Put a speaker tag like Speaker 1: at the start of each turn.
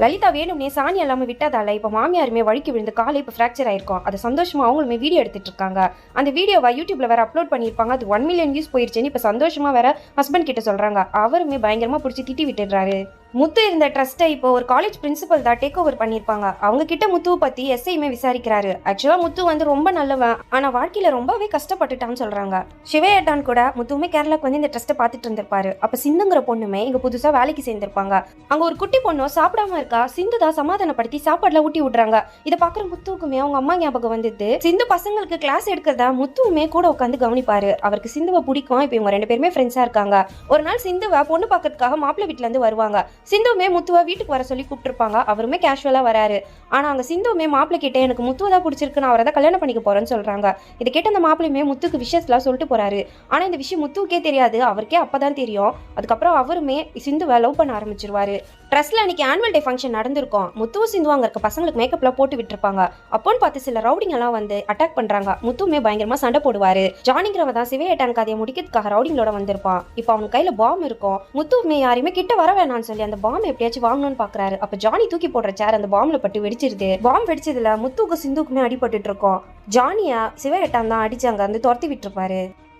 Speaker 1: லலிதா வேணும்னே சாணி இல்லாமல் விட்டதால இப்போ மாமியாருமே வழுக்கி விழுந்து காலை இப்போ ஃப்ராக்சர் ஆயிருக்கும். அது சந்தோஷமா அவங்களுமே வீடியோ எடுத்துட்டு இருக்காங்க. அந்த வீடியோவை யூடியூப்ல வேற அப்லோட் பண்ணியிருப்பாங்க. அது 1 மில்லியன் வியூஸ் போயிருச்சுன்னு இப்போ சந்தோஷமா வேற ஹஸ்பண்ட் கிட்ட சொல்றாங்க. அவருமே பயங்கரமா பிடிச்சி திட்டி விட்டுடுறாரு. முத்து இருந்த ட்ரஸ்ட்டை இப்போ ஒரு காலேஜ் பிரின்சிபல் தான் டேக் ஓவர் பண்ணியிருப்பாங்க. அவங்க கிட்ட முத்துவை பத்தி எஸ்ஐயுமே விசாரிக்கிறாரு. ஆக்சுவலா முத்து வந்து ரொம்ப நல்லவன், ஆனா வாழ்க்கையில ரொம்பவே கஷ்டப்பட்டுட்டான்னு சொல்றாங்க. சிவையேட்டான் கூட முத்துவுமே கேரளாக்கு வந்து இந்த ட்ரஸ்ட்டை பார்த்துட்டு இருந்திருப்பாரு. அப்ப சிந்துங்கிற பொண்ணுமே இங்க புதுசா வேலைக்கு சேர்ந்திருப்பாங்க. அங்க ஒரு குட்டி பொண்ணு சாப்பிடாம இருக்கா. சிந்து தான் சமாதானப்படுத்தி சாப்பாடுல ஊட்டி விடுறாங்க. இதை பாக்குற முத்துவுக்குமே அவங்க அம்மா ஞாபகம் வந்தது. சிந்து பசங்களுக்கு கிளாஸ் எடுக்கிறதா முத்துவுமே கூட உட்காந்து கவனிப்பாரு. அவருக்கு சிந்துவை பிடிக்கும். இப்ப இவங்க 2 பேருமே ஃப்ரெண்ட்ஸா இருக்காங்க. ஒரு நாள் சிந்துவை பொண்ணு பார்க்கறதுக்காக மாப்பிள்ளை வீட்டுல இருந்து வருவாங்க. சிந்துவுமே முத்துவா வீட்டுக்கு வர சொல்லி கூப்பிட்டுருப்பாங்க. அவருமே கேஷுவலா வராரு. ஆனா அங்க சிந்துவுமே மாப்பிள்ளை கிட்ட எனக்கு முத்துவா தான் பிடிச்சிருக்கு, நான் அவரை தான் கல்யாணம் பண்ணிக்க போறேன்னு சொல்றாங்க. இதை கேட்ட அந்த மாப்பிள்ளையுமே முத்துக்கு விஷயம்லாம் சொல்லிட்டு போறாரு. ஆனா இந்த விஷயம் முத்துவுக்கே தெரியாது, அவருக்கே அப்பதான் தெரியும். அதுக்கப்புறம் அவருமே சிந்துவை லவ் பண்ண ஆரம்பிச்சிருவாரு. ட்ரஸ்ட்ல அன்னைக்கு ஆனுவல் டே ஃபங்க்ஷன் நடந்திருக்கும். முத்துவும் சிந்து அங்க இருக்க பசங்களுக்கு மேக்கப்லாம் போட்டு விட்டுருப்பாங்க. அப்போன்னு பார்த்து சில ரவுடிங் எல்லாம் வந்து அட்டாக் பண்றாங்க. முத்துவுமே பயங்கரமா சண்டை போடுவாரு. ஜானிங்கிறவ தான் சிவையேட்டான் கதையை முடிக்கிறதுக்காக ரவுடிங்களோட வந்திருப்பான். இப்போ அவன் கையில பாம் இருக்கும். முத்துவுமே யாரையுமே கிட்ட வர வேணாம்னு சொல்லி அந்த பாம் எப்படியாச்சும் வாங்கணும்னு பாக்குறாரு. அப்ப ஜானி தூக்கி போடுற சேர் அந்த பாம்ல பட்டு வெடிச்சிருது. பாம் வெடிச்சதுல முத்துவுக்கு சிந்துக்குமே அடிபட்டு இருக்கும். ஜானியா சிவையேட்டான் தான் அடிச்சு அங்க வந்து துரத்தி விட்டுருப்பாரு.